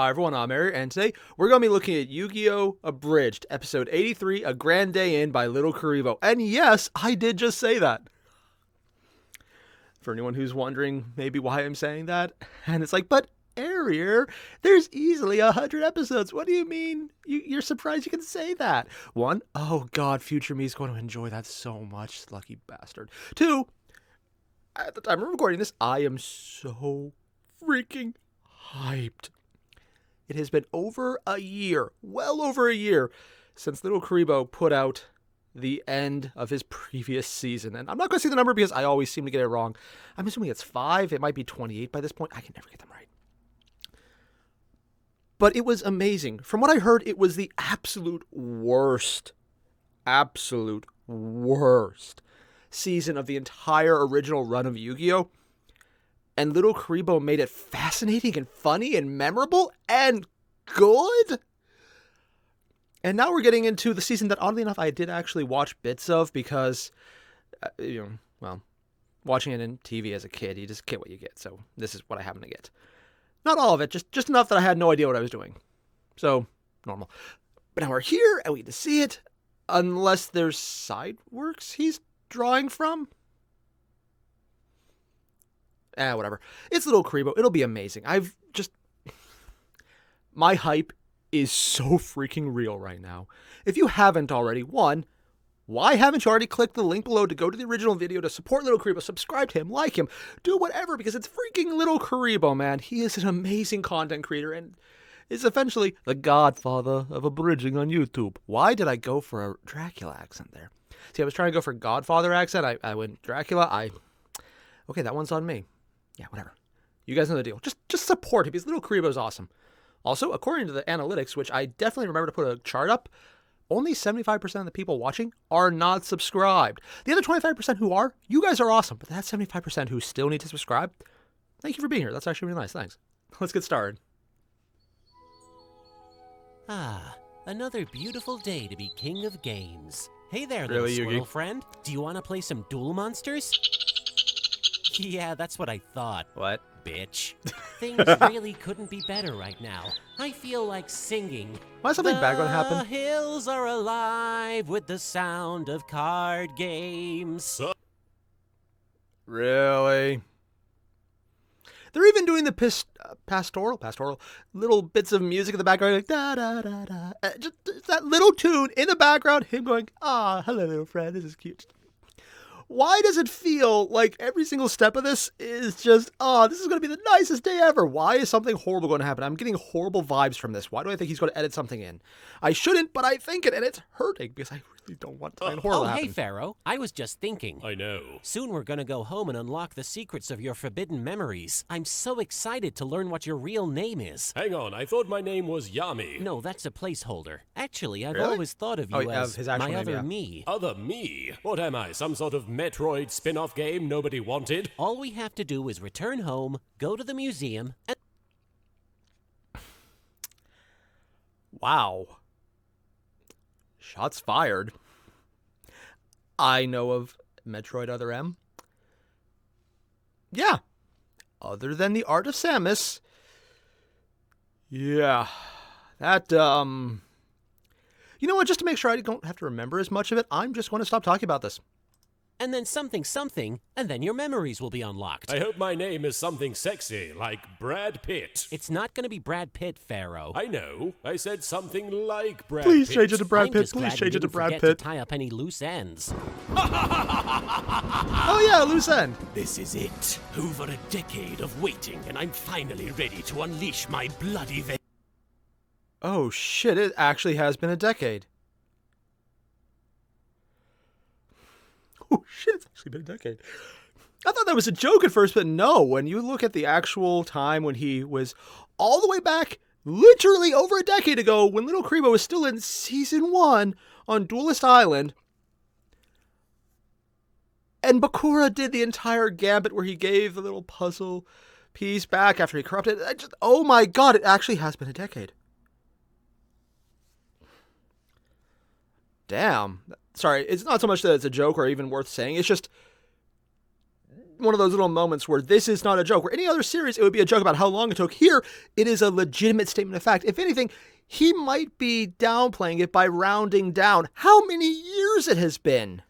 Hi everyone, I'm Airier, and today we're going to be looking at Yugioh Abridged, episode 83, A Grand Day In by Little Kuriboh. And yes, I did just say that. For anyone who's wondering maybe why I'm saying that, and it's like, but Airier, there's easily 100 episodes. What do you mean? You're surprised you can say that? One, oh god, future me is going to enjoy that so much, lucky bastard. Two, at the time of recording this, I am so freaking hyped. It has been over a year, well over a year, since Little Kuriboh put out the end of his previous season. And I'm not going to say the number because I always seem to get it wrong. I'm assuming it's 5. It might be 28 by this point. I can never get them right. But it was amazing. From what I heard, it was the absolute worst season of the entire original run of Yu-Gi-Oh! And Little Kuriboh made it fascinating and funny and memorable and good. And now we're getting into the season that, oddly enough, I did actually watch bits of because, watching it in TV as a kid, you just get what you get. So this is what I happen to get. Not all of it, just enough that I had no idea what I was doing. So, normal. But now we're here and we get to see it, unless there's side works he's drawing from. Whatever. It's Little Kuriboh. It'll be amazing. My hype is so freaking real right now. If you haven't already, one, why haven't you already clicked the link below to go to the original video to support Little Kuriboh, subscribe to him, like him, do whatever, because it's freaking Little Kuriboh, man. He is an amazing content creator and is essentially the godfather of abridging on YouTube. Why did I go for a Dracula accent there? See, I was trying to go for Godfather accent. I went Dracula. Okay, that one's on me. Yeah, whatever. You guys know the deal. Just support him because Little Kuriboh is awesome. Also, according to the analytics, which I definitely remember to put a chart up, only 75% of the people watching are not subscribed. The other 25% who are, you guys are awesome. But that 75% who still need to subscribe, thank you for being here. That's actually really nice. Thanks. Let's get started. Another beautiful day to be king of games. Hey there, Really, little squirrel Yugi? friend. Do you want to play some Duel Monsters? Yeah, that's what I thought, What? bitch. Things really couldn't be better right now. I feel like singing. Why something bad gonna happen? The hills are alive with the sound of card games. Really? They're even doing the pastoral little bits of music in the background, like da da da da. Just that little tune in the background, him going, hello little friend, this is cute. Why does it feel like every single step of this is just, this is going to be the nicest day ever? Why is something horrible going to happen? I'm getting horrible vibes from this. Why do I think he's going to edit something in? I shouldn't, but I think it, and it's hurting because I really don't want something horrible to happen. Hey, Pharaoh. I was just thinking. I know. Soon we're gonna go home and unlock the secrets of your forbidden memories. I'm so excited to learn what your real name is. Hang on, I thought my name was Yami. No, that's a placeholder. Actually, I've Really? always thought of you as his actual my name, other yeah. me. Other me? What am I, some sort of Metroid spin-off game nobody wanted? All we have to do is return home, go to the museum, and... Wow. Shots fired. I know of Metroid Other M. Yeah. Other than the Art of Samus. Yeah. That, You know what? Just to make sure I don't have to remember as much of it, I'm just going to stop talking about this. and then something, and then your memories will be unlocked. I hope my name is something sexy, like Brad Pitt. It's not gonna be Brad Pitt, Pharaoh. I know. I said something like Brad Please Pitt. change it to Brad I'm Pitt. just Please glad change you it to didn't Brad forget Pitt. to tie up any loose ends. Oh yeah, loose end. This is it. Over a decade of waiting, and I'm finally ready to unleash my bloody vengeance. Oh shit, it actually has been a decade. Oh shit, it's actually been a decade. I thought that was a joke at first, but no, when you look at the actual time when he was all the way back, literally over a decade ago, when Little Kuriboh was still in Season 1 on Duelist Island, and Bakura did the entire gambit where he gave the little puzzle piece back after he corrupted it. Oh my god, it actually has been a decade. Damn. Sorry, it's not so much that it's a joke or even worth saying. It's just one of those little moments where this is not a joke. Where any other series, it would be a joke about how long it took. Here, it is a legitimate statement of fact. If anything, he might be downplaying it by rounding down how many years it has been.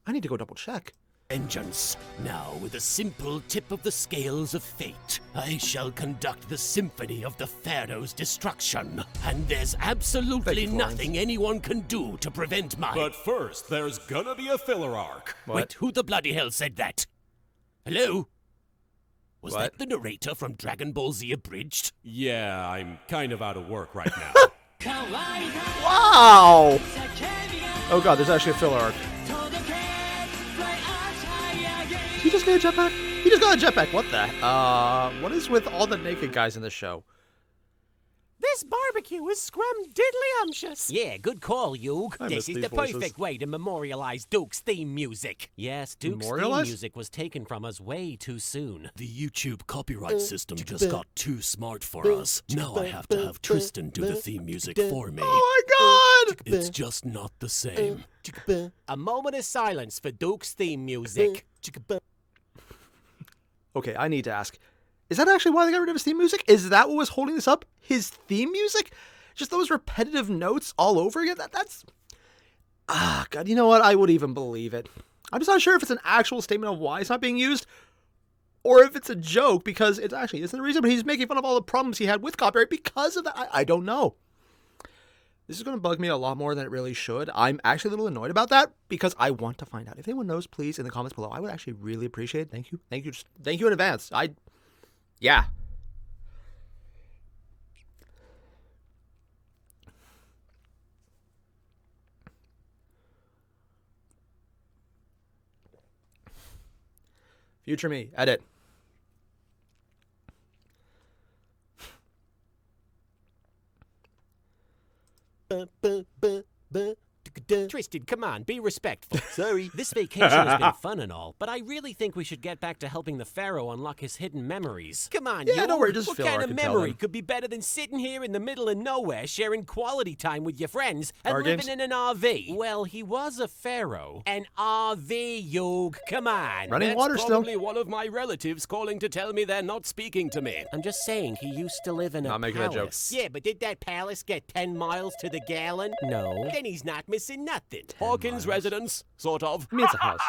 I need to go double check. Vengeance. Now, with a simple tip of the scales of fate, I shall conduct the symphony of the Pharaoh's destruction. And there's absolutely nothing anyone can do to prevent my... But first, there's gonna be a filler arc. Wait, who the bloody hell said that? Hello? Was What? that the narrator from Dragon Ball Z Abridged? Yeah, I'm kind of out of work right now. Wow! Oh god, there's actually a filler arc. Did he just get a jetpack? He just got a jetpack. What the? What is with all the naked guys in this show? This barbecue is scrum-diddly-umptious. Yeah, good call, Yug. I This miss is these the voices. perfect way to memorialize Duke's theme music. Yes, Duke's theme Memorialize? music was taken from us way too soon. The YouTube copyright system just got too smart for us. Now I have to have Tristan do the theme music for me. Oh my god! It's just not the same. A moment of silence for Duke's theme music. Okay, I need to ask. Is that actually why they got rid of his theme music? Is that what was holding this up? His theme music? Just those repetitive notes all over again? That's... Ah, God, you know what? I would even believe it. I'm just not sure if it's an actual statement of why it's not being used, or if it's a joke, because it actually isn't the reason, but he's making fun of all the problems he had with copyright because of that. I don't know. This is going to bug me a lot more than it really should. I'm actually a little annoyed about that, because I want to find out. If anyone knows, please, in the comments below. I would actually really appreciate it. Thank you. Thank you. Thank you in advance. Yeah. Future me, edit. Tristan, come on, be respectful. Sorry. This vacation has been fun and all, but I really think we should get back to helping the Pharaoh unlock his hidden memories. Come on, Yeah, don't worry, just what filler kind arc of can tell memory them. could be better than sitting here in the middle of nowhere, sharing quality time with your friends, and Card living games? in an RV? Well, he was a Pharaoh. An RV, Yug. Come on. Running That's water still. probably one of my relatives calling to tell me they're not speaking to me. I'm just saying, he used to live in a Not making that joke. palace. Yeah, but did that palace get 10 miles to the gallon? No. Then he's not missing nothing. Hawkins residence, sort of. I mean, it's a house.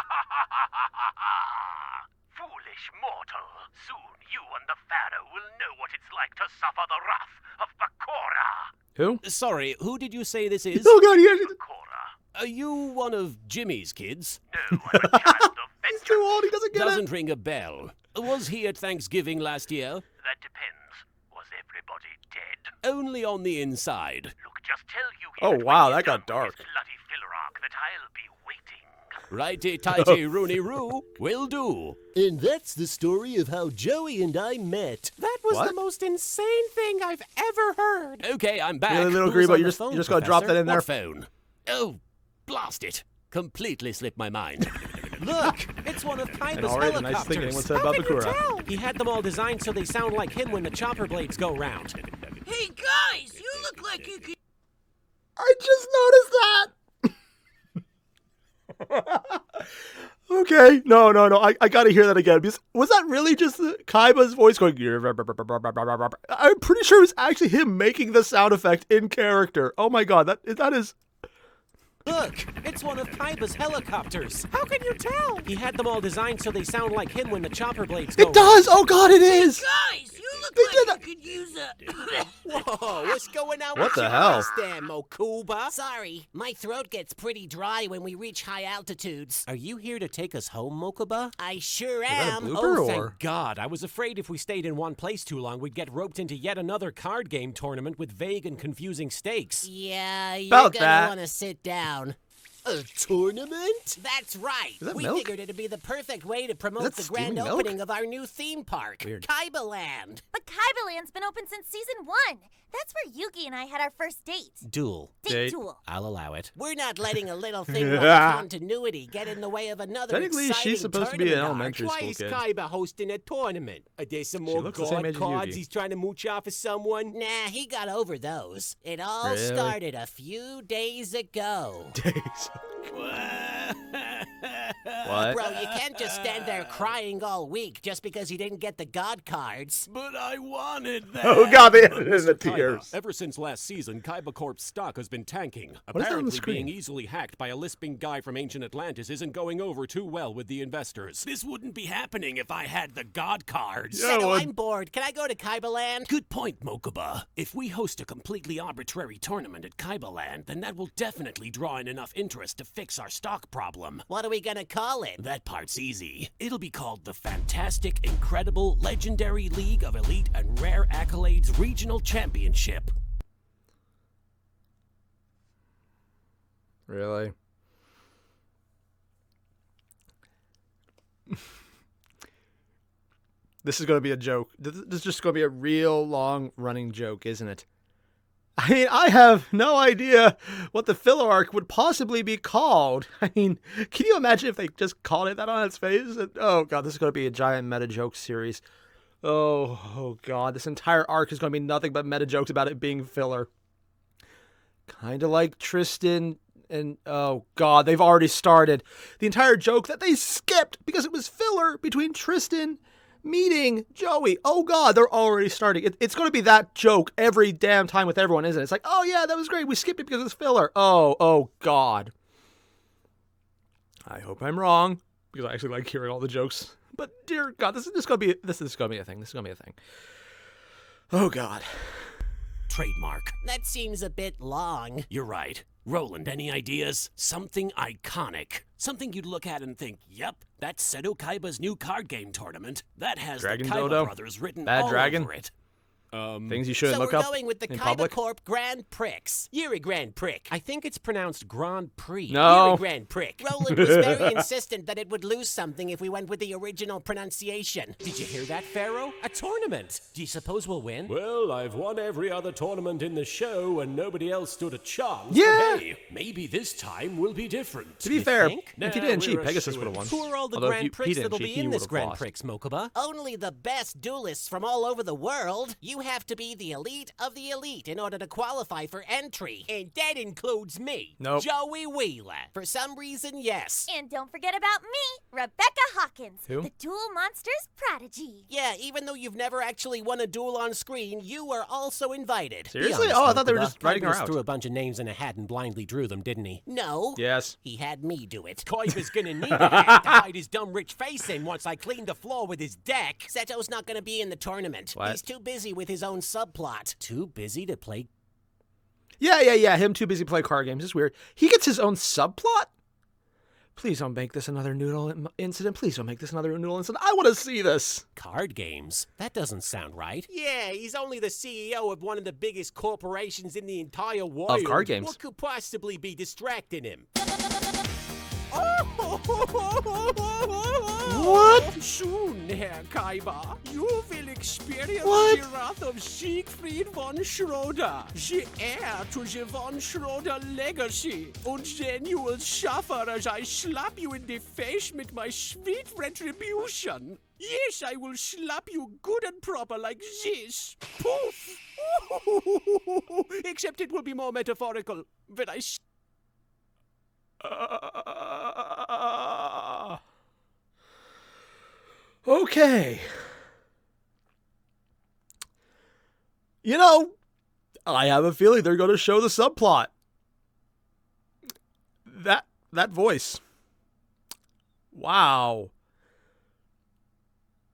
Foolish mortal, soon you and the Pharaoh will know what it's like to suffer the wrath of Bakura. Who? Sorry, who did you say this is? Oh god, he actually... Bakura. Are you one of Jimmy's kids? No, I'm a child of He's too old, he doesn't get it. Doesn't ring a bell. Was he at Thanksgiving last year? That depends. Was everybody dead? Only on the inside. Look, just tell you Oh, wow, that got dark. Bloody filler arc that I'll be waiting. Righty-tighty, Rooney-roo. Will do. And that's the story of how Joey and I met. That was What? the most insane thing I've ever heard. Okay, I'm back. Really, little Who's Grebo, on you the just phone, gotta drop that in there. What phone? Oh, blast it. Completely slipped my mind. Look, it's one of Kaiba's already, nice helicopters. thing anyone said How about can you Bakura. tell? He had them all designed so they sound like him when the chopper blades go round. Hey guys, you look like you could. I just noticed that. Okay, no. I gotta hear that again. Because was that really just Kaiba's voice going? I'm pretty sure it was actually him making the sound effect in character. Oh my god, that is. Look, it's one of Kaiba's helicopters. How can you tell? He had them all designed so they sound like him when the chopper blades go It does. Oh god, it is. Guys, you look They did like you could use a. Whoa, what's going on What with the your hell? voice there, Mokuba? Sorry, my throat gets pretty dry when we reach high altitudes. Are you here to take us home, Mokuba? I sure that a am. blooper? Oh, or- thank God. I was afraid if we stayed in one place too long, we'd get roped into yet another card game tournament with vague and confusing stakes. Yeah, you're About gonna that. want to sit down. A tournament? That's right. Is that We milk? figured it'd be the perfect way to promote that the grand steaming milk? opening of our new theme park, Weird. Kaiba Land. But Kaibaland's been open since season 1. That's where Yugi and I had our first date. Duel. Date. Date tool. I'll allow it. We're not letting a little thing like continuity get in the way of another Technically, exciting she's supposed to be an tournament arc. elementary Why school is kid. Kaiba hosting a tournament? Are there some She more looks the same god age as cards Yugi. he's trying to mooch off of someone? Nah, he got over those. It all Really? started a few days ago. Days. What? Bro, you can't just stand there crying all week just because you didn't get the God cards. But I wanted that. Oh god, they ended in the Kaiba, tears. ever since last season, Kaiba Corp's stock has been tanking. What is that on the Apparently, screen? being easily hacked by a lisping guy from ancient Atlantis isn't going over too well with the investors. This wouldn't be happening if I had the God cards. Yeah, Seto, well- I'm bored. Can I go to Kaiba Land? Good point, Mokuba. If we host a completely arbitrary tournament at Kaiba Land, then that will definitely draw in enough interest to fix our stock problem. What are we gonna call it? That part's easy. It'll be called the Fantastic, Incredible, Legendary League of Elite and Rare Accolades Regional Championship. Really? This is going to be a joke. This is just going to be a real long-running joke, isn't it? I mean, I have no idea what the filler arc would possibly be called. I mean, can you imagine if they just called it that on its face? Oh, God, this is going to be a giant meta joke series. Oh, God, this entire arc is going to be nothing but meta jokes about it being filler. Kind of like Tristan and, oh, God, they've already started. The entire joke that they skipped because it was filler between Tristan meeting Joey. Oh god, they're already starting. It's going to be that joke every damn time with everyone, isn't it? It's like, oh yeah, that was great. We skipped it because it's filler. Oh god. I hope I'm wrong because I actually like hearing all the jokes. But dear god, this is going to be a thing. This is going to be a thing. Oh god. Trademark. That seems a bit long. You're right. Roland, any ideas? Something iconic. Something you'd look at and think, yep, that's Seto Kaiba's new card game tournament. That has Dragon the Kaiba Dodo? brothers written Bad all Dragon? over it. Things you shouldn't So look we're up going with the in Kaiba public. Corp Grand Prix. You're a Grand Prix. I think it's pronounced Grand Prix. You're No. a Grand Prix. Roland was very insistent that it would lose something if we went with the original pronunciation. Did you hear that, Pharaoh? A tournament. Do you suppose we'll win? Well, I've won every other tournament in the show, and nobody else stood a chance. Yeah. Hey, maybe this time will be different. To be fair, think? if you Nah, didn't cheat, we're Pegasus would shoo-in. have won. Who are all the Although if Grand he Prix didn't that'll cheat, be he in this would've Grand lost. Prix, Mokuba? Only the best duelists from all over the world. You have to be the elite of the elite in order to qualify for entry. And that includes me, Nope. Joey Wheeler. For some reason, yes. And don't forget about me, Rebecca Hawkins, Who? the Duel Monsters prodigy. Yeah, even though you've never actually won a duel on screen, you are also invited. Seriously? Be honest, Oh, I thought they were Mokuba. just writing her Kaiba out. threw a bunch of names in a hat and blindly drew them, didn't he? No. Yes. He had me do it. Kaiba's gonna need a hat to hide his dumb rich face in once I clean the floor with his deck. Seto's not going to be in the tournament. What? He's too busy with his own subplot. Too busy to play. Yeah. Him too busy to play card games. It's weird. He gets his own subplot? Please don't make this another noodle incident. Please don't make this another noodle incident. I want to see this. Card games? That doesn't sound right. Yeah, he's only the CEO of one of the biggest corporations in the entire world. Of card games. What could possibly be distracting him? What? Soon, Herr Kaiba, you will experience What? the wrath of Siegfried von Schroeder, the heir to the von Schroeder legacy. And then you will suffer as I slap you in the face with my sweet retribution. Yes, I will slap you good and proper like this. Poof! Except it will be more metaphorical. When I Okay. You know, I have a feeling they're going to show the subplot. That voice. Wow.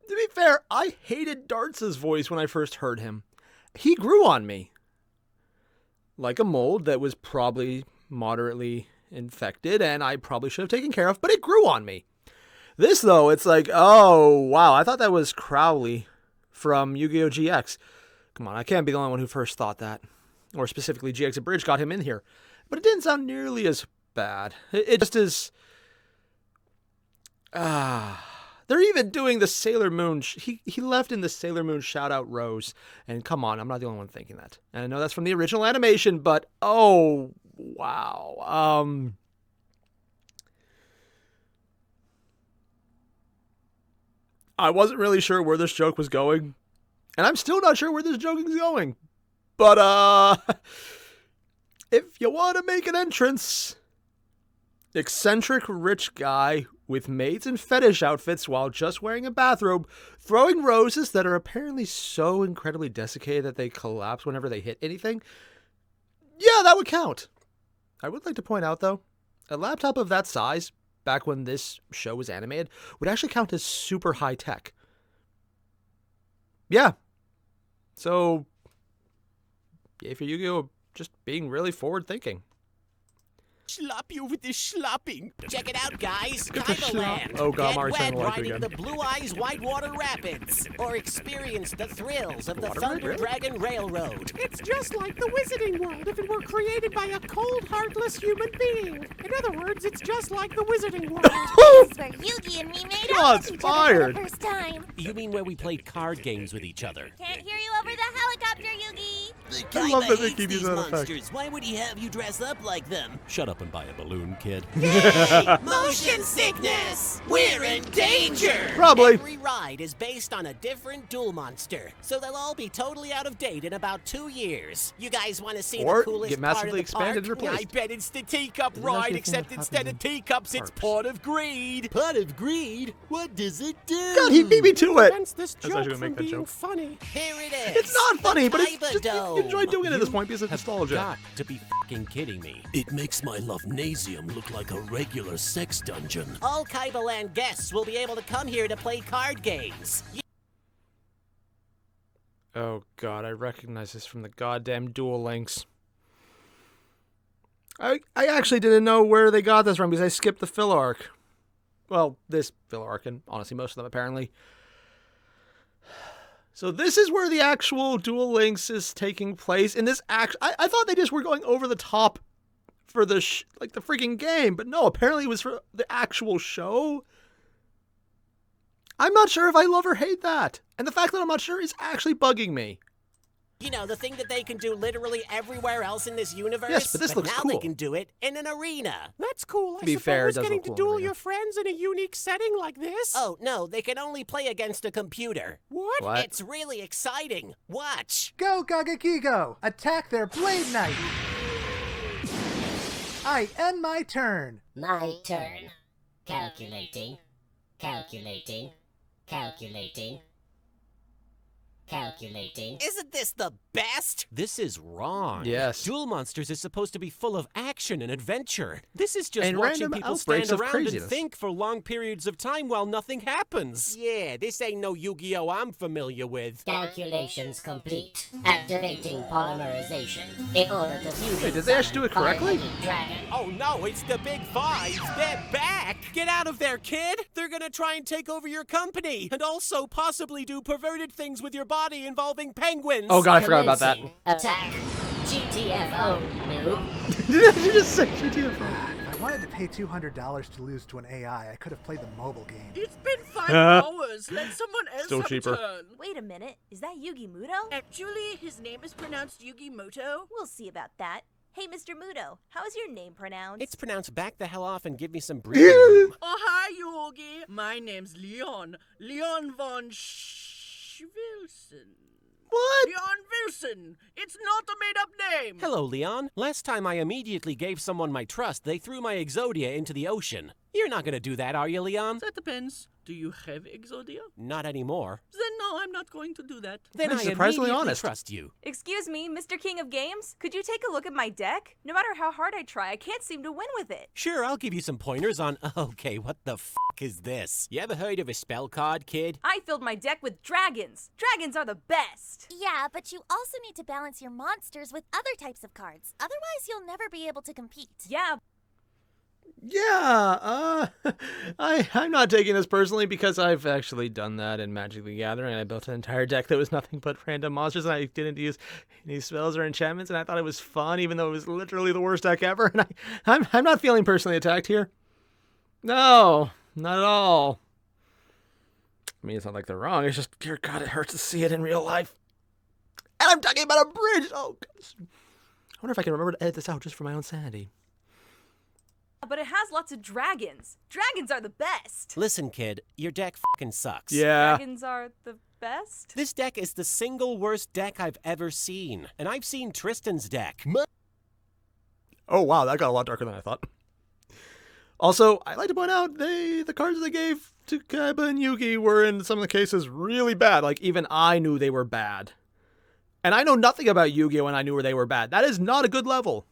To be fair, I hated Darts' voice when I first heard him. He grew on me. Like a mold that was probably moderately infected and I probably should have taken care of, but it grew on me. This, though, it's like, oh, wow, I thought that was Crowley from Yu-Gi-Oh! GX. Come on, I can't be the only one who first thought that. Or specifically, GX Abridged got him in here. But it didn't sound nearly as bad. It just is... they're even doing the Sailor Moon... He left in the Sailor Moon shout-out Rose. And come on, I'm not the only one thinking that. And I know that's from the original animation, but, oh, wow. I wasn't really sure where this joke was going. And I'm still not sure where this joke is going. But, if you want to make an entrance, eccentric rich guy with maids and fetish outfits while just wearing a bathrobe, throwing roses that are apparently so incredibly desiccated that they collapse whenever they hit anything. Yeah, that would count. I would like to point out, though, a laptop of that size, back when this show was animated, would actually count as super high tech. Yeah. So, yay for Yu-Gi-Oh! Just being really forward thinking. Slap you with this slapping. Check it out, guys. Get the Kaibaland. Oh, God, I'm Get already wet starting to like you riding again. the Blue Eyes Whitewater Rapids. Or experience the thrills of the Water Thunder ride, really? Dragon Railroad. It's just like the Wizarding World if it were created by a cold, heartless human being. In other words, it's just like the Wizarding World. This is where Yugi and me made out Shots with each other for fired. the first time. You mean where we played card games with each other? Can't hear you over the helicopter, Yugi. The I love that they hates keep these using that effect. monsters. Why would he have you dress up like them? Shut up and buy a balloon, kid. Motion sickness! We're in danger! Probably. Every ride is based on a different duel monster, so they'll all be totally out of date in about 2 years. You guys want to see Or the coolest get part of massively the expanded park? and I replaced. bet it's the teacup There's ride, actually a thing except that instead of happens in teacups, it's parks. pot of greed. Pot of greed? What does it do? God, he beat me to it. Prevents this I was joke actually gonna from make that being joke. funny. Here it is. It's not funny, but it's Kaiba just, you Dome. enjoy doing it at this point because of Have nostalgia. got to be fucking kidding me. It makes my Lovenasium look like a regular sex dungeon. All Kaibaland guests will be able to come here to play card games. Oh God, I recognize this from the goddamn Duel Links. I actually didn't know where they got this from because I skipped the filler arc. Well, this filler arc, and honestly most of them apparently. So this is where the actual Duel Links is taking place. In this I thought they just were going over the top for the like the freaking game, but no, apparently it was for the actual show. I'm not sure if I love or hate that. And the fact that I'm not sure is actually bugging me. You know, the thing that they can do literally everywhere else in this universe. Yes, but this looks now cool. they can do it in an arena. That's cool, I To be fair, it suppose, does getting look to cool in duel arena. your friends in a unique setting like this. Oh, no, they can only play against a computer. What? What? It's really exciting. Watch. Go, Gagagigo! Attack their Blade Knight! I end my turn. My turn. Calculating. Calculating. Calculating. Calculating. Isn't this the best? This is wrong. Yes. Duel Monsters is supposed to be full of action and adventure. This is just And watching random people outbreaks stand of around and craziness. think for long periods of time while nothing happens. Yeah, this ain't no Yu-Gi-Oh! I'm familiar with. Calculations complete. Activating polymerization in order to fuse. Wait, did they actually do it correctly? Dragon. Oh no, it's the Big Five. They're back. Get out of there, kid! They're gonna try and take over your company, and also possibly do perverted things with your body involving penguins. Oh God, I forgot about that. Commencing Attack. GTFO, noob. Did you just say GTFO? If I wanted to pay $200 to lose to an AI, I could have played the mobile game. It's been 5 hours. Let someone else Still have cheaper. a turn. Wait a minute, is that Yugi Muto? Actually, his name is pronounced Yugimoto. We'll see about that. Hey, Mr. Muto, how is your name pronounced? It's pronounced back the hell off and give me some breathing room. Oh, hi, Yugi. My name's Leon. Leon von Wilson. What? Leon Wilson. It's not a made-up name. Hello, Leon. Last time I immediately gave someone my trust, they threw my Exodia into the ocean. You're not gonna do that, are you, Leon? That depends. Do you have Exodia? Not anymore. Then no, I'm not going to do that. Then That's I surprisingly immediately honest. trust you. Excuse me, Mr. King of Games? Could you take a look at my deck? No matter how hard I try, I can't seem to win with it. Sure, I'll give you some pointers on... Okay, what the f*** is this? You ever heard of a spell card, kid? I filled my deck with dragons. Dragons are the best. Yeah, but you also need to balance your monsters with other types of cards. Otherwise, you'll never be able to compete. Yeah, Yeah, I'm not taking this personally because I've actually done that in Magic the Gathering. I built an entire deck that was nothing but random monsters, and I didn't use any spells or enchantments, and I thought it was fun, even though it was literally the worst deck ever. And I'm not feeling personally attacked here. No, not at all. I mean, it's not like they're wrong. It's just, dear God, it hurts to see it in real life. And I'm talking about a bridge. Oh, gosh. I wonder if I can remember to edit this out just for my own sanity. but it has lots of dragons. Dragons are the best. Listen, kid, your deck fucking sucks. Yeah. Dragons are the best? This deck is the single worst deck I've ever seen. And I've seen Tristan's deck. Oh, wow, that got a lot darker than I thought. Also, I like to point out the cards they gave to Kaiba and Yugi were in some of the cases really bad. Like, even I knew they were bad. And I know nothing about Yu-Gi-Oh! And I knew they were bad. That is not a good level.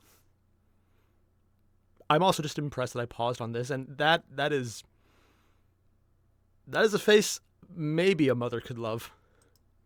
I'm also just impressed that I paused on this, and that is a face maybe a mother could love.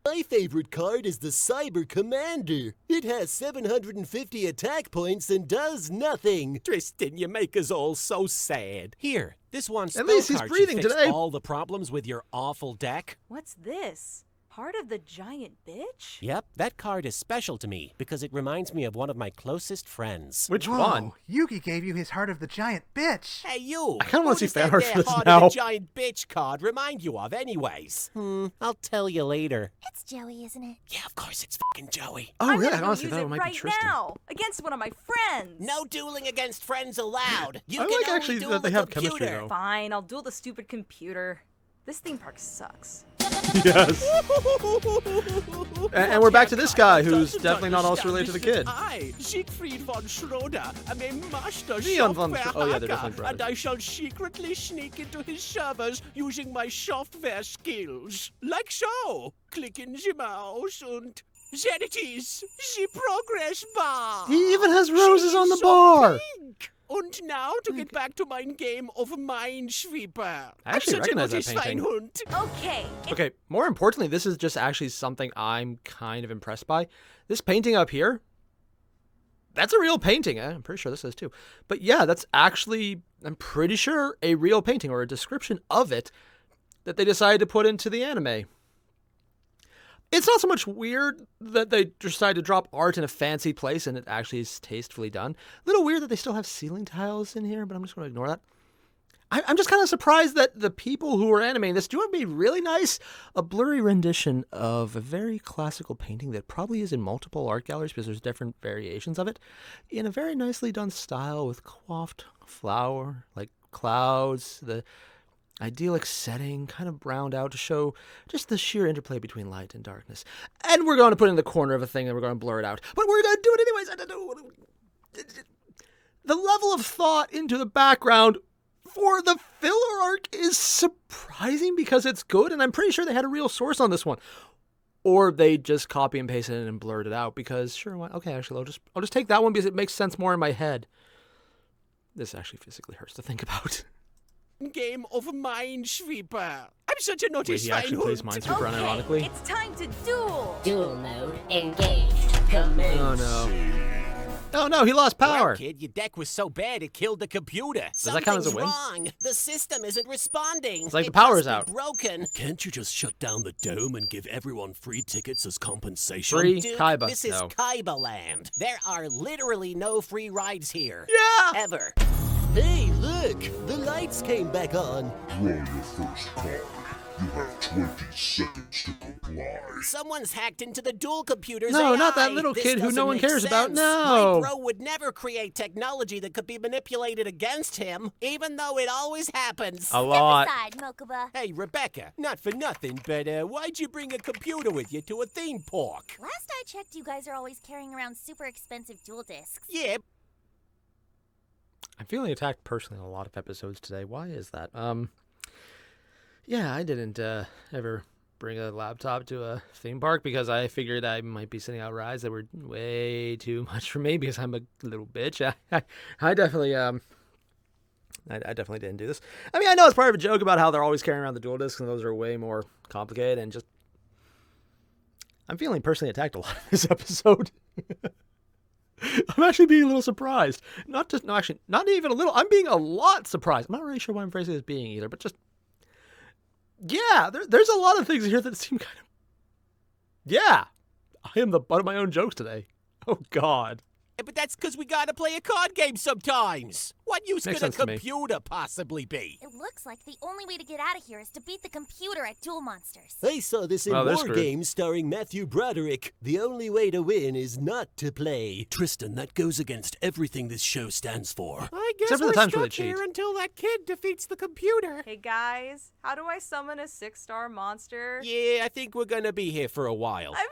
My favorite card is the Cyber Commander. It has 750 attack points and does nothing. Tristan, you make us all so sad. Here, this one spell At least he's card breathing should fix today. all the problems with your awful deck. What's this? Heart of the Giant Bitch? Yep, that card is special to me because it reminds me of one of my closest friends. Which Whoa, one? Yugi gave you his Heart of the Giant Bitch. Hey, you! I kinda wanna see fan that art there for this Heart now. of the Giant Bitch card remind you of, anyways? I'll tell you later. It's Joey, isn't it? Yeah, of course it's fucking Joey. Oh, I'm really? gonna I go honestly use thought it it might right be Tristan. now against one of my friends. No dueling against friends allowed. You I can like only actually duel that they the have chemistry, computer. though. Fine, I'll duel the stupid computer. This theme park sucks. Yes. And we're back to this guy who's definitely not also related to the kid. I, Siegfried von Schroeder, am a master Leon von software Oh, yeah, they're hacker, definitely brothers. and I shall secretly sneak into his servers using my software skills. Like so. Click in the mouse and... There it is, the progress bar. He even has roses on the So bar. pink. And now to get back to my game of Minesweeper. I actually I'm such a recognize that naughty painting. Schweinhund. Okay. Okay, more importantly, this is just actually something I'm kind of impressed by. This painting up here, that's a real painting. I'm pretty sure this is too. But yeah, that's actually, I'm pretty sure, a real painting or a description of it that they decided to put into the anime. It's not so much weird that they decided to drop art in a fancy place and it actually is tastefully done. A little weird that they still have ceiling tiles in here, but I'm just going to ignore that. I'm just kind of surprised that the people who are animating this, do you want to be really nice? A blurry rendition of a very classical painting that probably is in multiple art galleries because there's different variations of it, in a very nicely done style with coiffed flower, like clouds, the idyllic setting, kind of browned out to show just the sheer interplay between light and darkness. And we're going to put it in the corner of a thing and we're going to blur it out. But we're going to do it anyways. The level of thought into the background for the filler arc is surprising because it's good, and I'm pretty sure they had a real source on this one. Or they just copy and pasted it and blurred it out because, sure, why? Okay, actually, I'll just take that one because it makes sense more in my head. This actually physically hurts to think about. Game of Minesweeper. I'm such a naughty Wait, he actually plays Schweinhund. Minesweeper unironically? It's time to duel. Duel mode engaged. Commence. Oh no. Oh no, he lost power. Well, kid, your deck was so bad it killed the computer. Does that count as a win? Wrong. The system isn't responding. It's like the It power's must be out. broken. Can't you just shut down the dome and give everyone free tickets as compensation? Free Dude, Kaiba. this is No. Kaiba land. There are literally no free rides here. Yeah! Ever. Hey, look! The lights came back on. Draw your first card. You have 20 seconds to comply. Someone's hacked into the dual computer's No, AI. not that little This kid who no doesn't one make cares about. sense. No. My bro would never create technology that could be manipulated against him, even though it always happens. A lot. Step aside, Mokuba. Hey, Rebecca, not for nothing, but why'd you bring a computer with you to a theme park? Last I checked, you guys are always carrying around super expensive dual discs. Yeah. I'm feeling attacked personally on a lot of episodes today. Why is that? Yeah, I didn't ever bring a laptop to a theme park because I figured I might be sitting out rides that were way too much for me because I'm a little bitch. I definitely I definitely didn't do this. I mean, I know it's part of a joke about how they're always carrying around the dual discs and those are way more complicated and just I'm feeling personally attacked a lot in this episode. I'm actually being a little surprised. Not even a little. I'm being a lot surprised. I'm not really sure why I'm phrasing it as being either, but just, yeah, there's a lot of things here that seem kind of, yeah, I am the butt of my own jokes today. Oh, God. But that's because we gotta play a card game sometimes. What use Makes could a sense to me. computer possibly be? It looks like the only way to get out of here is to beat the computer at Duel Monsters. I saw this in Well, they're War screwed. Games starring Matthew Broderick. The only way to win is not to play. Tristan, that goes against everything this show stands for. I guess Except for the we're times where stuck they cheat. here until that kid defeats the computer. Hey guys, how do I summon a 6-star monster? Yeah, I think we're gonna be here for a while. I'm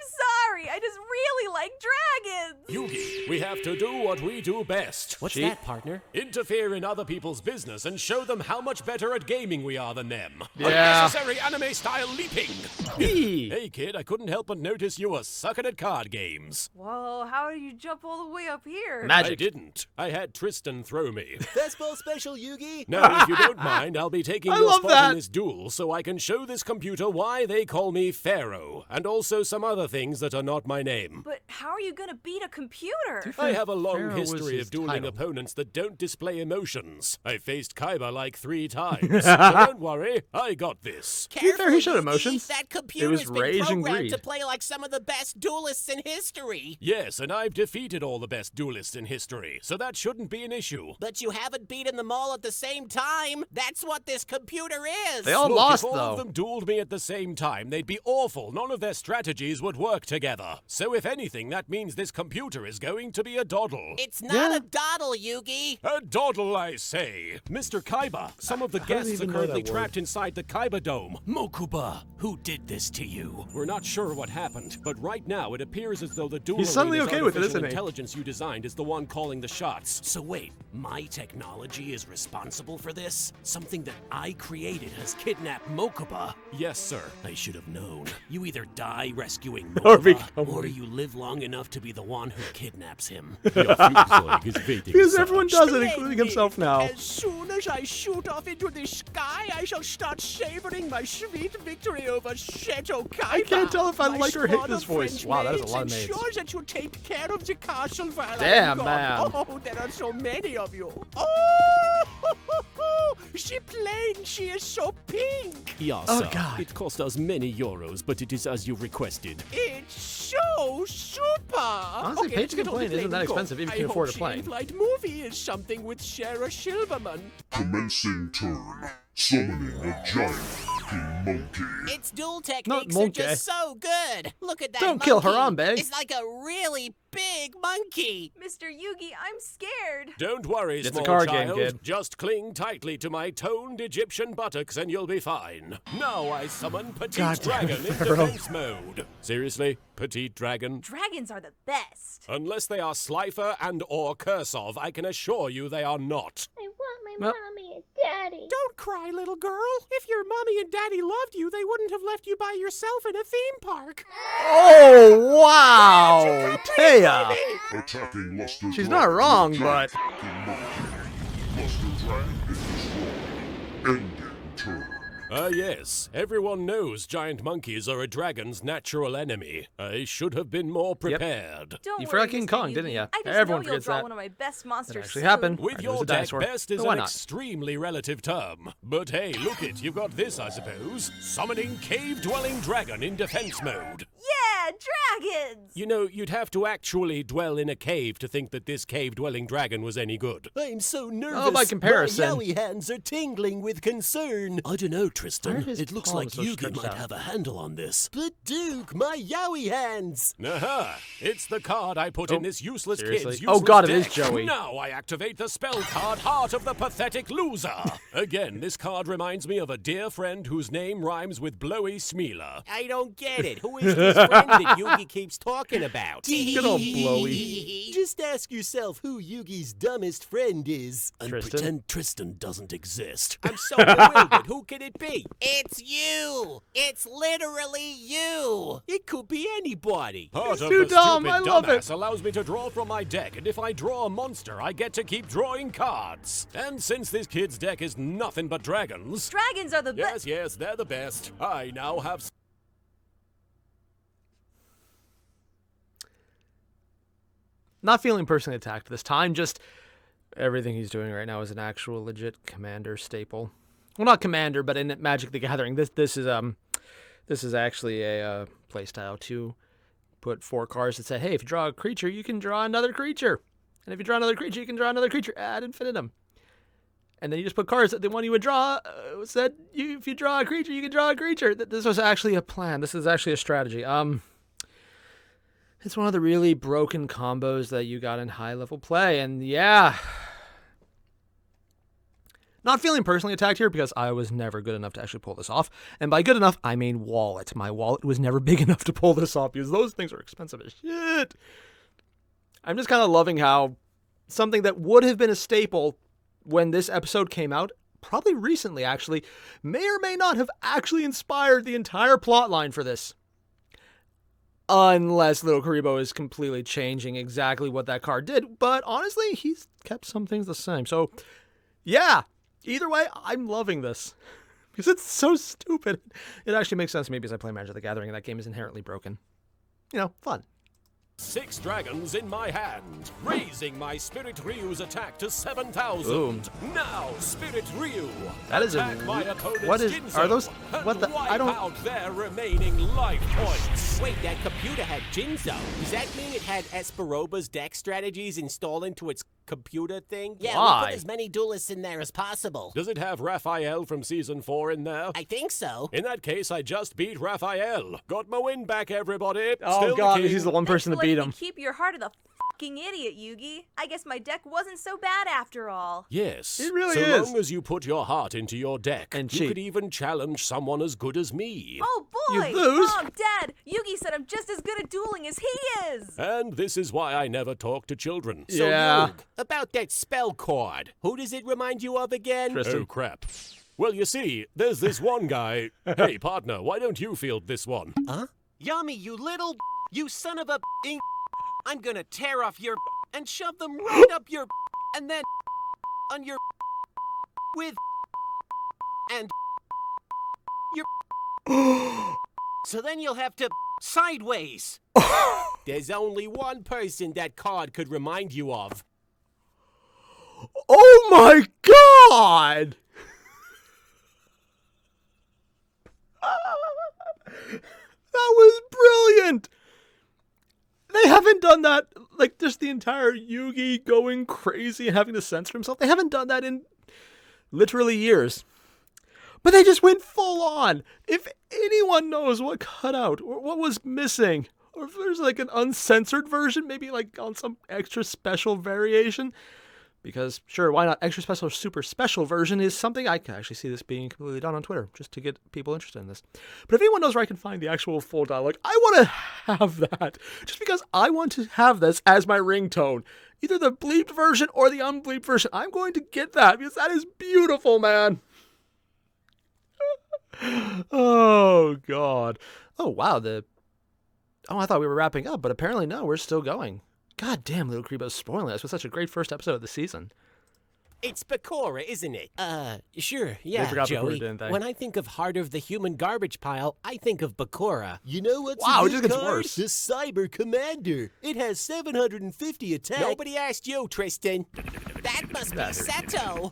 sorry, I just really like dragons. Yugi, we have to do what we do best. What's Cheat. that, partner? Interfere interfere in other people's business and show them how much better at gaming we are than them. Yeah. Unnecessary anime-style leaping. Hey, kid, I couldn't help but notice you were sucking at card games. Whoa, how did you jump all the way up here? I didn't. I had Tristan throw me. Fastball special, Yugi? Now, if you don't mind, I'll be taking your spot in this duel so I can show this computer why they call me Pharaoh, and also some other things that are not my name. But how are you gonna beat a computer? I have a long Pharaoh was history his of dueling title. opponents that don't display emotions. I faced Kaiba like 3 times. So don't worry, I got this. To be fair, he showed emotions. That It computer's was been rage and programmed greed. to play like some of the best duelists in history. Yes, and I've defeated all the best duelists in history, so that shouldn't be an issue. But you haven't beaten them all at the same time. That's what this computer is. They all Look, lost, if all though. of them dueled me at the same time, they'd be awful. None of their strategies would work together. So if anything, that means this computer is going to be a doddle. It's not a doddle, Yugi. A doddle, I say. Mr. Kaiba, some of the guests are even know currently that word? trapped inside the Kaiba Dome. Mokuba, who did this to you? We're not sure what happened, but right now it appears as though the dual He's suddenly arena's okay with it, artificial isn't he? intelligence you designed is the one calling the shots. So wait, my technology is responsible for this? Something that I created has kidnapped Mokuba? Yes, sir. I should have known. You either die rescuing Or Mokuba, become or you live long enough to be the one who kidnaps him. Your flugzeug is waiting. Because everyone does it, including himself now. As soon as I shoot off into the sky, I shall start savoring my sweet victory over Seto Kaiba. I can't tell if I My like or hate squad this of voice. French Wow, that is a maids lot of maids. ensures that you take care of the castle while Damn, I'm gone. man. Oh, there are so many of you. Oh, she plain, she is so pink. Yes, Oh, sir. God. It cost us many euros, but it is as you requested. It's so super. Honestly, Okay, page let's get on the complaint isn't plane that and go. expensive if you I can hope afford a the plane. in-flight movie is something with Sarah Silverman. Commencing turn. Summoning a giant fucking monkey. Its duel techniques are monkey. just so good. Look at that Don't kill monkey. Harambe. It's like a really big monkey. Mr. Yugi, I'm scared. Don't worry, It's a small card game, child. kid. Just cling tightly to my toned Egyptian buttocks and you'll be fine. Now I summon Petite God damn it, Dragon in Pharaoh. defense mode. Seriously? Petite Dragon? Dragons are the best. Unless they are Slifer and or Kursov, I can assure you they are not. I want my Well- mommy and daddy. Don't cry, little girl. If your mommy and daddy loved you, they wouldn't have left you by yourself in a theme park. Oh, wow! Taya! Attacking Luster She's Dragon not wrong, with but... giant fucking monkey. Luster Dragon is destroyed. Ending turn. Yes. Everyone knows giant monkeys are a dragon's natural enemy. I should have been more prepared. Don't You worry, forgot King Mr. Kong, Yugi. didn't ya? I just Everyone know you'll forgets draw that. one of my best monsters actually soon. happened. With It was your a deck, dinosaur. best is So why an not? extremely relative term. But hey, look it, you've got this, I suppose. Summoning Cave-Dwelling Dragon in defense mode. Yeah, dragons! You know, you'd have to actually dwell in a cave to think that this cave-dwelling dragon was any good. I'm so nervous. Oh, by comparison. My yowie hands are tingling with concern. I don't know, Why Tristan. are his It looks palms like so Yugi stretched might out? have a handle on this. But Duke, my yowie hands. Aha! It's the card I put in this useless seriously? kid's Oh, useless God, it is deck. Joey. Now I activate the spell card Heart of the Pathetic Loser. Again, this card reminds me of a dear friend whose name rhymes with Blowy Smealer. I don't get it. Who is this friend that Yugi keeps talking about? Good old Blowy. Just ask yourself who Yugi's dumbest friend is. And Tristan? pretend Tristan doesn't exist. I'm so bewildered. Who could it be? It's you! It's literally you! It could be anybody. Part of too the dumb, stupid I love it. dumbass allows me to draw from my deck, and if I draw a monster, I get to keep drawing cards. And since this kid's deck is nothing but dragons... Dragons are the best. Yes, they're the best. I now have... Not feeling personally attacked this time, just everything he's doing right now is an actual legit commander staple. Well, not commander, but in Magic the Gathering, this is actually a playstyle to put 4 cards that say, hey, if you draw a creature, you can draw another creature. And if you draw another creature, you can draw another creature ad infinitum. And then you just put cards that the one you would draw said, if you draw a creature, you can draw a creature. This was actually a plan. This is actually a strategy. It's one of the really broken combos that you got in high-level play. And yeah, not feeling personally attacked here because I was never good enough to actually pull this off. And by good enough, I mean wallet. My wallet was never big enough to pull this off because those things are expensive as shit. I'm just kind of loving how something that would have been a staple when this episode came out, probably recently actually, may or may not have actually inspired the entire plotline for this. Unless Little Karibo is completely changing exactly what that card did. But honestly, he's kept some things the same. So, yeah, either way, I'm loving this. Because it's so stupid. It actually makes sense to me because I play Magic the Gathering and that game is inherently broken. You know, fun. 6 dragons in my hand, raising my Spirit Ryu's attack to 7,000. Ooh. Now, Spirit Ryu, that is attack my opponent's what is? Jinzo Are those? and What the? wipe I don't. out their remaining life points. Wait, that computer had Jinzo. Does that mean it had Esperoba's deck strategies installed into its computer thing? Yeah, Why? we'll put as many duelists in there as possible. Does it have Raphael from Season 4 in there? I think so. In that case, I just beat Raphael. Got my win back, everybody. Oh Still God, the king. he's the one person to Thankfully, beat you him. Keep your heart of the fucking idiot, Yugi. I guess my deck wasn't so bad after all. Yes, It really so is. long as you put your heart into your deck, And you cheat. could even challenge someone as good as me. Oh boy! You lose? Mom, Dad, Yugi said I'm just as good at dueling as he is. And this is why I never talk to children. So, Yeah. Yug, about that spell card, who does it remind you of again? Tristan. Oh, crap. Well, you see, there's this one guy. Hey, partner, why don't you field this one? Huh? Yummy, you little you son of a I'm gonna tear off your and shove them right up your and then on your with and your so then you'll have to sideways. There's only one person that card could remind you of. Oh my God! That was brilliant! They haven't done that, like, just the entire Yugi going crazy and having to censor himself. They haven't done that in literally years. But they just went full on. If anyone knows what cut out or what was missing, or if there's like an uncensored version, maybe like on some extra special variation, because sure, why not? Extra special or super special version is something I can actually see this being completely done on Twitter just to get people interested in this. But if anyone knows where I can find the actual full dialogue, I want to have that just because I want to have this as my ringtone. Either the bleeped version or the unbleeped version. I'm going to get that because that is beautiful, man. Oh, God. Oh, wow. I thought we were wrapping up, but apparently no, we're still going. God damn, Little Karibo's spoiling us with such a great first episode of the season. It's Bakura, isn't it? Sure, yeah, forgot Bakura, Joey. didn't they? When I think of Heart of the Human Garbage Pile, I think of Bakura. You know what's Wow, a it good just gets card? worse. The Cyber Commander. It has 750 attack. Nobody asked you, Tristan. That must be Seto.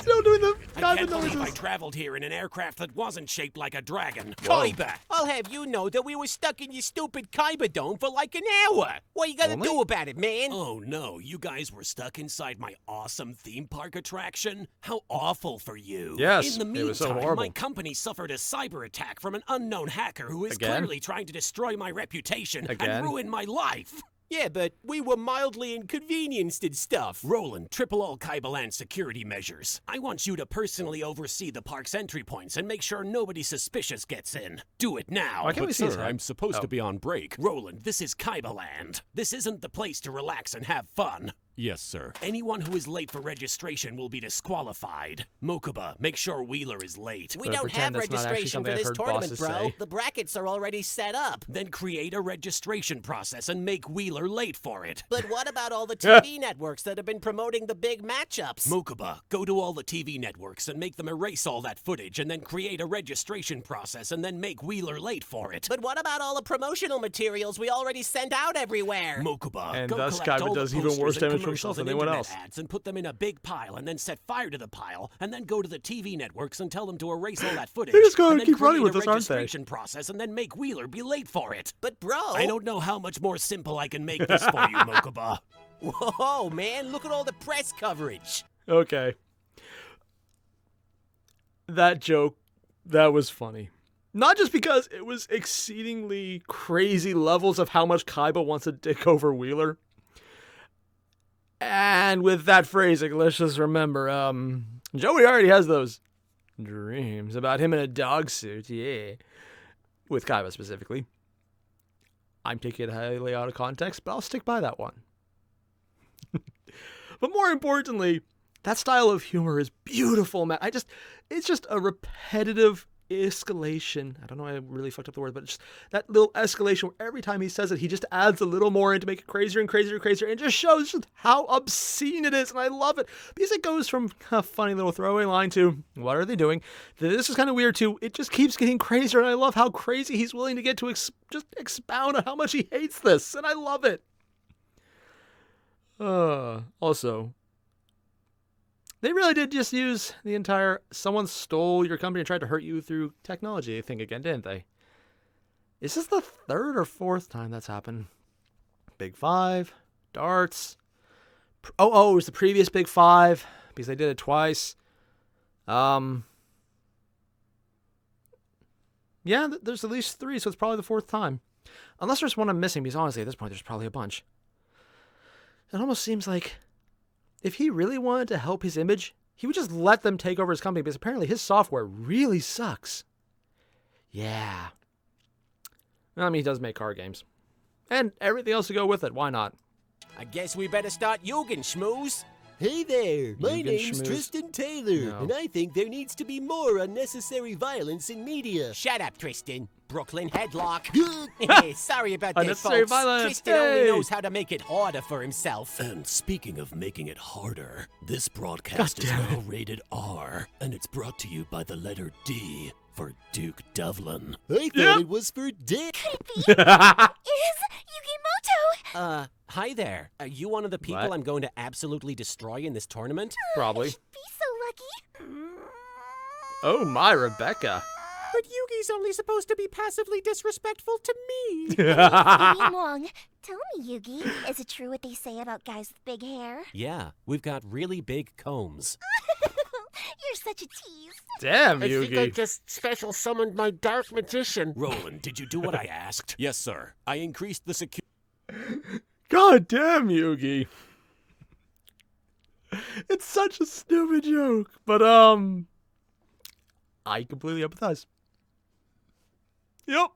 Still doing the I kind can't of believe I noises. traveled here in an aircraft that wasn't shaped like a dragon. Kaiba! I'll have you know that we were stuck in your stupid Kaiba dome for like an hour. What you gonna do about it, man? Oh no, you guys were stuck inside my awesome theme park attraction? How awful for you. Yes, In the it was so meantime, horrible. my company suffered a cyber attack from an unknown hacker who is Again? clearly trying to destroy my reputation Again? and ruin my life. Yeah, but we were mildly inconvenienced and stuff. Roland, triple all Kaibaland security measures. I want you to personally oversee the park's entry points and make sure nobody suspicious gets in. Do it now. Why can't we see his sir, head? I'm supposed Oh. to be on break. Roland, this is Kaibaland. This isn't the place to relax and have fun. Yes, sir. Anyone who is late for registration will be disqualified. Mokuba, make sure Wheeler is late. We But don't have pretend that's not actually registration something for I've this heard tournament, bosses bro. say. The brackets are already set up. Then create a registration process and make Wheeler late for it. But what about all the TV networks that have been promoting the big matchups? Mokuba, go to all the TV networks and make them erase all that footage and then create a registration process and then make Wheeler late for it. But what about all the promotional materials we already sent out everywhere? Mokuba, And go thus collect Kaiba all the does even posters worse and damage to commercials himself than and anyone internet else. ads and put them in a big pile and then set fire to the pile and then go to the TV networks and tell them to erase all that footage. They're just gonna and then keep running create with a this, aren't they? registration process and then make Wheeler be late for it. But bro, I don't know how much more simple I can make this for you, Mokuba. Whoa, man, look at all the press coverage. Okay. That joke, that was funny. Not just because it was exceedingly crazy levels of how much Kaiba wants to dick over Wheeler. And with that phrasing, let's just remember, Joey already has those dreams about him in a dog suit, yeah. With Kaiba specifically. I'm taking it highly out of context, but I'll stick by that one. But more importantly, That style of humor is beautiful, man. It's just a repetitive escalation. I don't know, I really fucked up the word, but it's just that little escalation where every time he says it, he just adds a little more in to make it crazier and crazier and crazier, and it just shows just how obscene it is, and I love it. Because it goes from a funny little throwaway line to, what are they doing? This is kind of weird too. It just keeps getting crazier, and I love how crazy he's willing to get to just expound on how much he hates this, and I love it. Also, they really did just use the entire someone stole your company and tried to hurt you through technology thing again, didn't they? Is this the third or fourth time that's happened? Big Five, darts. Oh, it was the previous Big Five because they did it twice. Yeah, there's at least 3, so it's probably the 4th time. Unless there's one I'm missing, because honestly, at this point, there's probably a bunch. It almost seems like if he really wanted to help his image, he would just let them take over his company, because apparently his software really sucks. Yeah. I mean, he does make card games. And everything else to go with it. Why not? I guess we better start Yugen schmooze. Hey there, my Yugen name's schmooze. Tristan Taylor, and I think there needs to be more unnecessary violence in media. Shut up, Tristan. Brooklyn headlock. Sorry about that, Unnecessary folks. violence. Tristan only Hey. knows how to make it harder for himself. And speaking of making it harder, this broadcast is now rated R, and it's brought to you by the letter D for Duke Devlin. I thought it was for dick. Is Yugimoto? Hi there. Are you one of the people What? I'm going to absolutely destroy in this tournament? Probably. Be so lucky. Oh my, Rebecca. But Yugi's only supposed to be passively disrespectful to me. Wong, tell me, Yugi, is it true what they say about guys with big hair? Yeah, we've got really big combs. You're such a tease. Damn, Yugi. just special summoned my dark magician. Roland, did you do what I asked? Yes, sir. I increased the security. God damn, Yugi. It's such a stupid joke, but I completely empathize. Yep.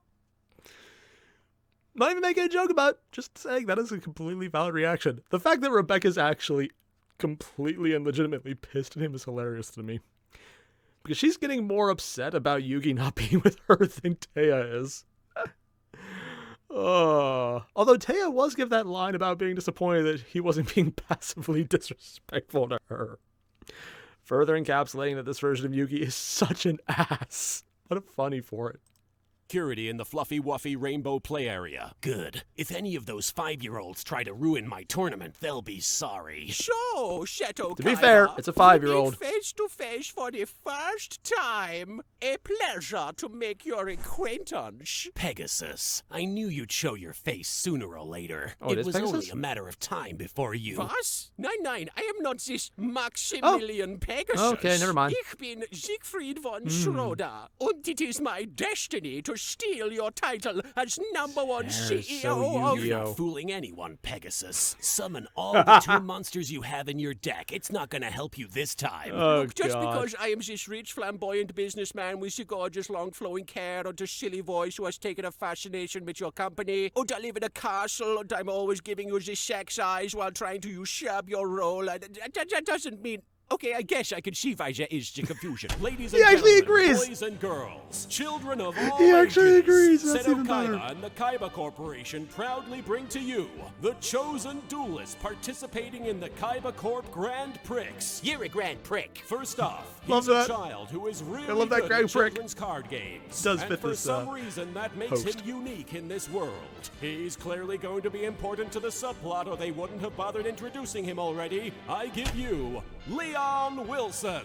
Not even making a joke about it, just saying that is a completely valid reaction. The fact that Rebecca's actually completely and legitimately pissed at him is hilarious to me. Because she's getting more upset about Yugi not being with her than Taya is. Although Taya was give that line about being disappointed that he wasn't being passively disrespectful to her. Further encapsulating that this version of Yugi is such an ass. What a funny for it. Security in the fluffy wuffy rainbow play area. Good. If any of those 5-year-olds try to ruin my tournament, they'll be sorry. So, Shadow To be fair, it's a 5-year-old. Face to face for the first time. A pleasure to make your acquaintance. Pegasus, I knew you'd show your face sooner or later. Oh, it is was Pegasus? only a matter of time before you... Was? Nein, I am not this Maximilian Pegasus. Okay, never mind. Ich bin Siegfried von Schroeder. Und it is my destiny to steal your title as #1 CEO so of... You're not fooling anyone, Pegasus. Summon all the 2 monsters you have in your deck. It's not gonna help you this time. Oh, Look, just God. because I am this rich, flamboyant businessman with the gorgeous, long-flowing hair and the silly voice who has taken a fascination with your company, and I live in a castle, and I'm always giving you the sex eyes while trying to usurp your role, that doesn't mean... Okay, I guess I can see why there is the confusion. Ladies He and actually gentlemen, agrees. boys and girls, children of all He actually ages, agrees. That's Seto even better. Kaiba and the Kaiba Corporation proudly bring to you the chosen duelists participating in the Kaiba Corp Grand Prix. You're a grand prick. First off, Love he's a that. child who is really love that good Grand at Prix. children's card games. Does and fit for this, some reason, that makes host. him unique in this world. He's clearly going to be important to the subplot, or they wouldn't have bothered introducing him already. I give you Leon Wilson.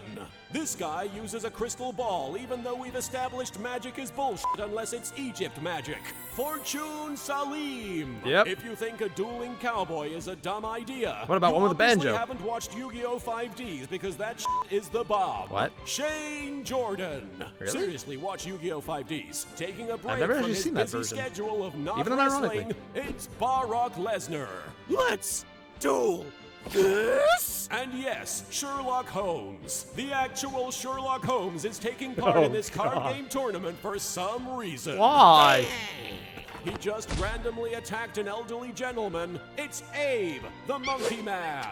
This guy uses a crystal ball, even though we've established magic is bullshit unless it's Egypt magic. Fortune Salim. Yep. If you think a dueling cowboy is a dumb idea, What about you one with a obviously banjo? haven't watched Yu-Gi-Oh! 5Ds because that shit is the bomb. What? Shane Jordan. Really? Seriously, watch Yu-Gi-Oh! 5Ds. Taking a break never from actually his seen that busy version. schedule of not Even ironically. wrestling, it's Brock Lesnar. Let's duel this? And yes, Sherlock Holmes. The actual Sherlock Holmes is taking part Oh, in this card God. game tournament for some reason. Why? He just randomly attacked an elderly gentleman. It's Abe, the Monkey Man.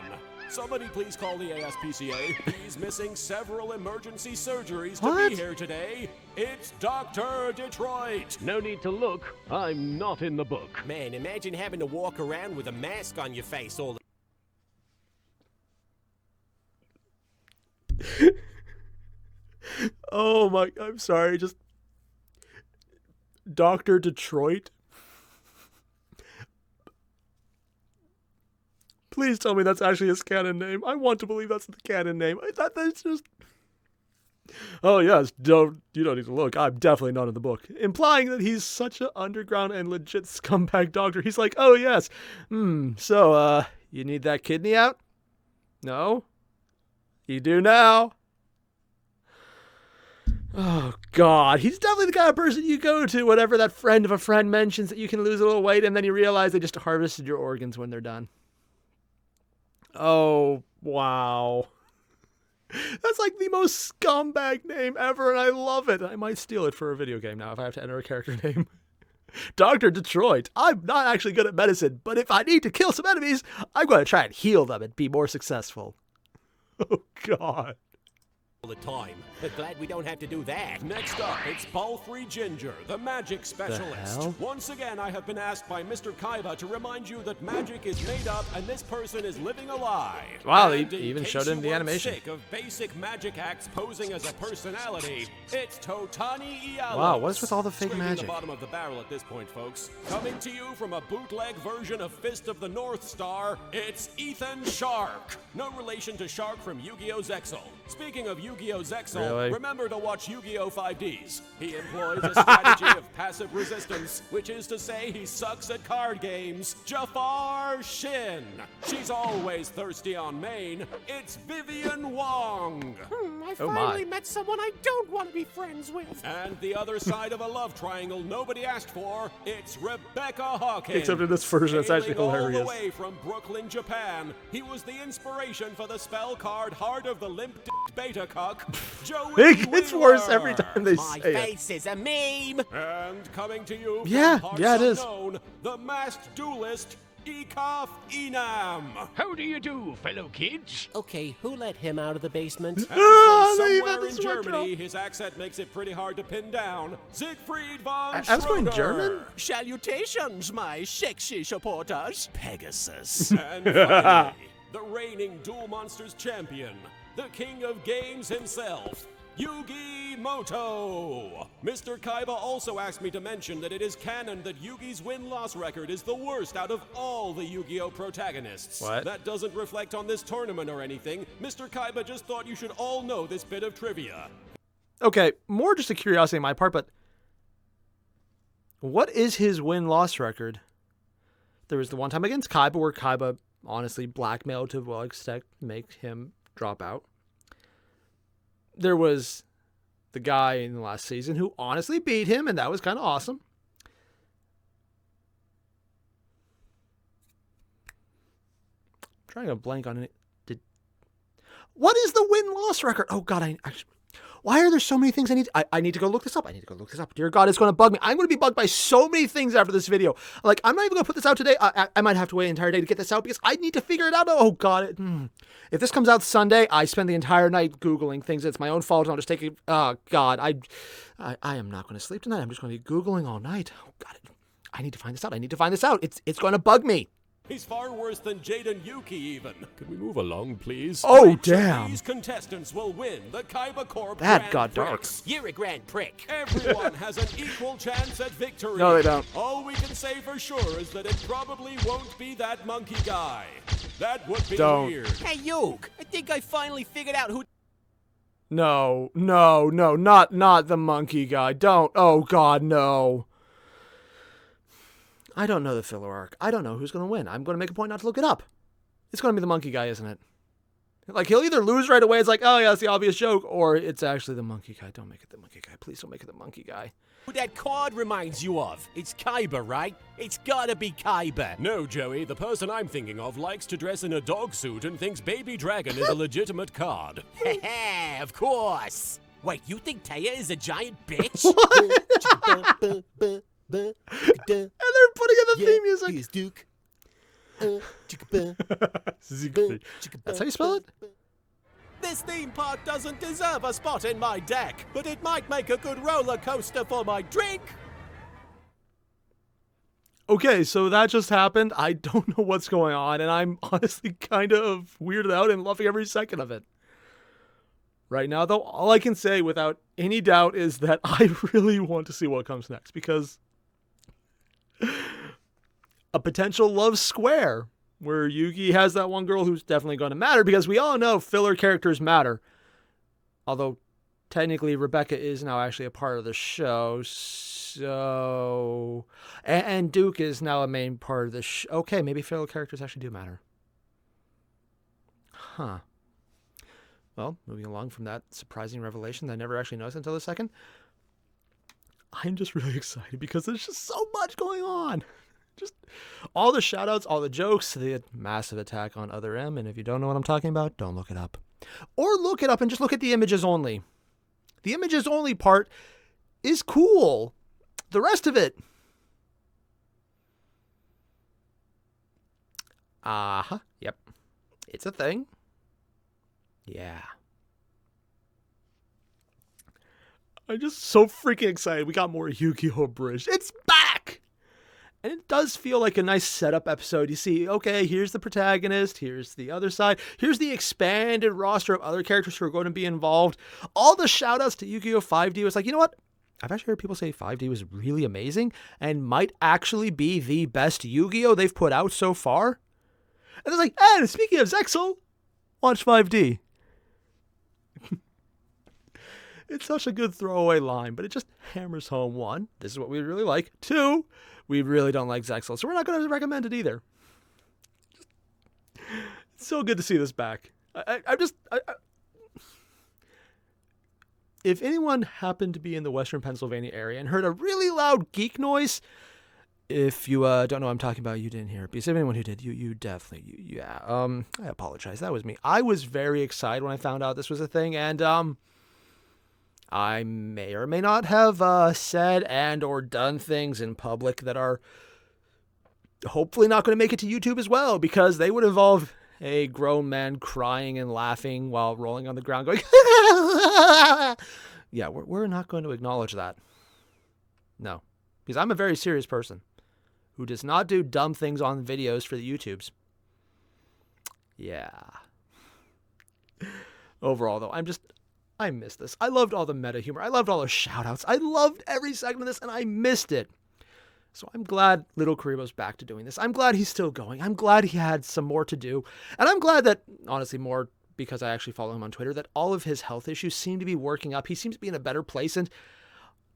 Somebody please call the ASPCA. He's missing several emergency surgeries to What? be here today. It's Dr. Detroit. No need to look. I'm not in the book. Man, imagine having to walk around with a mask on your face all the Oh my, I'm sorry, just Dr. Detroit. Please tell me that's actually his canon name. I want to believe that's the canon name. That's just... Oh yes, you don't need to look. I'm definitely not in the book. Implying that he's such an underground and legit scumbag doctor. He's like, oh yes, so, you need that kidney out? No? You do now? Oh, God. He's definitely the kind of person you go to whenever that friend of a friend mentions that you can lose a little weight, and then you realize they just harvested your organs when they're done. Oh, wow. That's like the most scumbag name ever, and I love it. I might steal it for a video game now if I have to enter a character name. Dr. Detroit. I'm not actually good at medicine, but if I need to kill some enemies, I'm going to try and heal them and be more successful. Oh, God. the time. But glad we don't have to do that. Next up, it's Balfrey Ginger, the magic specialist. hell? Once again, I have been asked by Mr. Kaiba to remind you that magic is made up and this person is living a lie. Wow, they And in even case showed it in you the weren't animation. Sick of basic magic acts posing as a personality, it's Totani Ialo. Wow, what is with all the fake Scraping magic? the bottom of the barrel at this point, folks. Coming to you from a bootleg version of Fist of the North Star, it's Ethan Shark. No relation to Shark from Yu-Gi-Oh! Zexal. Speaking of Yu-Gi-Oh! Zexal, Really? remember to watch Yu-Gi-Oh! 5Ds. He employs a strategy of passive resistance, which is to say he sucks at card games. Jafar Shin. She's always thirsty on main. It's Vivian Wong. I Oh, finally my. met someone I don't want to be friends with. And the other side of a love triangle nobody asked for, it's Rebecca Hawkins. Except in this version, it's actually Hailing all hilarious. the way from Brooklyn, Japan, he was the inspiration for the spell card Heart of the Limp-Dicked Beta Cuck, Joey It gets worse Wheeler. every time they My say it. face is a meme. And coming to you Yeah, from parts yeah, it is. unknown, the masked duelist, Ekaf Enam. How do you do, fellow kids? Okay, who let him out of the basement? And Ah, from they even somewhere had in the sweat Germany, drop. his accent makes it pretty hard to pin down, Siegfried von I was going Schroeder. German? Salutations, my sexy supporters. Pegasus. And finally, the reigning Duel Monsters champion, the king of games himself, Yugi Moto. Mr. Kaiba also asked me to mention that it is canon that Yugi's win-loss record is the worst out of all the Yu-Gi-Oh! Protagonists. What? That doesn't reflect on this tournament or anything. Mr. Kaiba just thought you should all know this bit of trivia. Okay, more just a curiosity on my part, but what is his win-loss record? There was the one time against Kaiba where Kaiba honestly blackmailed to well extent make him drop out. There was the guy in the last season who honestly beat him, and that was kind of awesome. I'm trying to blank on it. What is the win-loss record? Oh God, why are there so many things I need to go look this up. I need to go look this up. Dear God, it's going to bug me. I'm going to be bugged by so many things after this video. Like, I'm not even going to put this out today. I might have to wait an entire day to get this out because I need to figure it out. Oh God. If this comes out Sunday, I spend the entire night Googling things. It's my own fault. I'll just take it. Oh God. I am not going to sleep tonight. I'm just going to be Googling all night. Oh God. I need to find this out. I need to find this out. It's going to bug me. He's far worse than Jaden Yuki even. Can we move along, please? Oh, Which of damn. These contestants will win the Kaiba Corp That Grand got dark. Prix. You're a grand prick. Everyone has an equal chance at victory. No, they don't. All we can say for sure is that it probably won't be that monkey guy. That would be Don't. weird. Hey, Yug, I think I finally figured out who... No, not the monkey guy. Don't. Oh God, no. I don't know the filler arc. I don't know who's going to win. I'm going to make a point not to look it up. It's going to be the monkey guy, isn't it? Like, he'll either lose right away. It's like, oh yeah, that's the obvious joke. Or it's actually the monkey guy. Don't make it the monkey guy. Please don't make it the monkey guy. Who that card reminds you of. It's Kaiba, right? It's gotta be Kaiba. No, Joey, the person I'm thinking of likes to dress in a dog suit and thinks Baby Dragon is a legitimate card. Heh, of course. Wait, you think Taya is a giant bitch? And they're putting in the theme music. He's Duke. Siegfried. That's how you spell it? This theme park doesn't deserve a spot in my deck, but it might make a good roller coaster for my drink. Okay, so that just happened. I don't know what's going on, and I'm honestly kind of weirded out and loving every second of it. Right now, though, all I can say without any doubt is that I really want to see what comes next, because a potential love square where Yugi has that one girl who's definitely going to matter, because we all know filler characters matter. Although, technically, Rebecca is now actually a part of the show, so... And Duke is now a main part of the show. Okay, maybe filler characters actually do matter. Huh. Well, moving along from that surprising revelation that I never actually noticed until this second, I'm just really excited because there's just so much going on. Just all the shout-outs, all the jokes, the massive attack on Other M, and if you don't know what I'm talking about, don't look it up. Or look it up and just look at the images only. The images only part is cool. The rest of it... Yep. It's a thing. Yeah. I'm just so freaking excited. We got more Yugioh Abridged. It's back! And it does feel like a nice setup episode. You see, okay, here's the protagonist, here's the other side, here's the expanded roster of other characters who are going to be involved. All the shout-outs to Yu-Gi-Oh! 5D was like, you know what? I've actually heard people say 5D was really amazing and might actually be the best Yu-Gi-Oh! They've put out so far. And it's like, and speaking of Zexal, watch 5D. It's such a good throwaway line, but it just hammers home, one, this is what we really like. Two, we really don't like Zexal, so we're not going to recommend it either. It's so good to see this back. If anyone happened to be in the Western Pennsylvania area and heard a really loud geek noise, if you don't know what I'm talking about, you didn't hear it. Because if anyone who did, you definitely, yeah. I apologize. That was me. I was very excited when I found out this was a thing, and I may or may not have said and or done things in public that are hopefully not going to make it to YouTube as well, because they would involve a grown man crying and laughing while rolling on the ground going, yeah, we're not going to acknowledge that. No, because I'm a very serious person who does not do dumb things on videos for the YouTubes. Yeah. Overall, though, I missed this. I loved all the meta humor. I loved all the shout-outs. I loved every segment of this, and I missed it. So I'm glad Little Karibo's back to doing this. I'm glad he's still going. I'm glad he had some more to do. And I'm glad that, honestly, more because I actually follow him on Twitter, that all of his health issues seem to be working up. He seems to be in a better place. And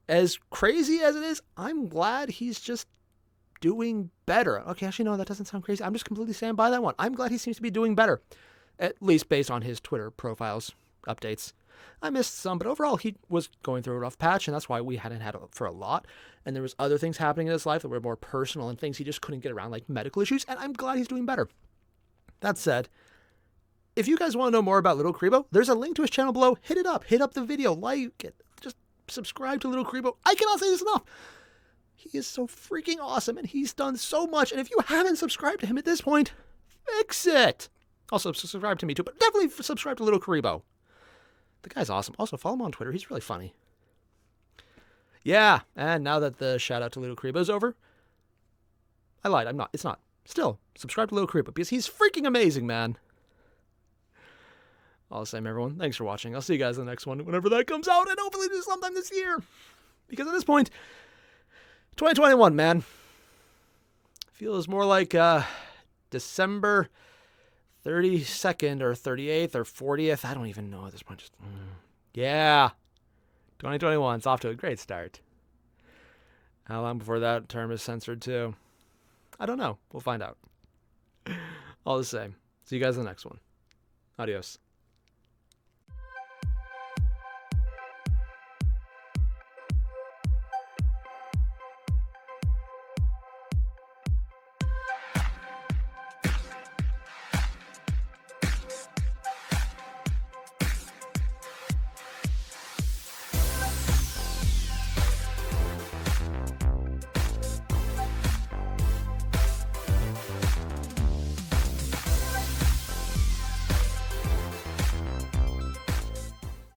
as crazy as it is, I'm glad he's just doing better. Okay, actually, no, that doesn't sound crazy. I'm just completely standing by that one. I'm glad he seems to be doing better, at least based on his Twitter profiles, updates. I missed some, but overall, he was going through a rough patch, and that's why we hadn't had it for a lot. And there was other things happening in his life that were more personal and things he just couldn't get around, like medical issues, and I'm glad he's doing better. That said, if you guys want to know more about Little Karibo, there's a link to his channel below. Hit it up. Hit up the video. Like it. Just subscribe to Little Karibo. I cannot say this enough. He is so freaking awesome, and he's done so much. And if you haven't subscribed to him at this point, fix it. Also, subscribe to me too, but definitely subscribe to Little Karibo. The guy's awesome. Also, follow him on Twitter. He's really funny. Yeah, and now that the shout out to Little Karibo is over, I lied. I'm not. It's not. Still, subscribe to Little Karibo because he's freaking amazing, man. All the same, everyone, thanks for watching. I'll see you guys in the next one, whenever that comes out, and hopefully do sometime this year. Because at this point, 2021, man, feels more like December 32nd or 38th or 40th. I don't even know at this point. Yeah. 2021. It's off to a great start. How long before that term is censored too? I don't know. We'll find out. All the same. See you guys in the next one. Adios.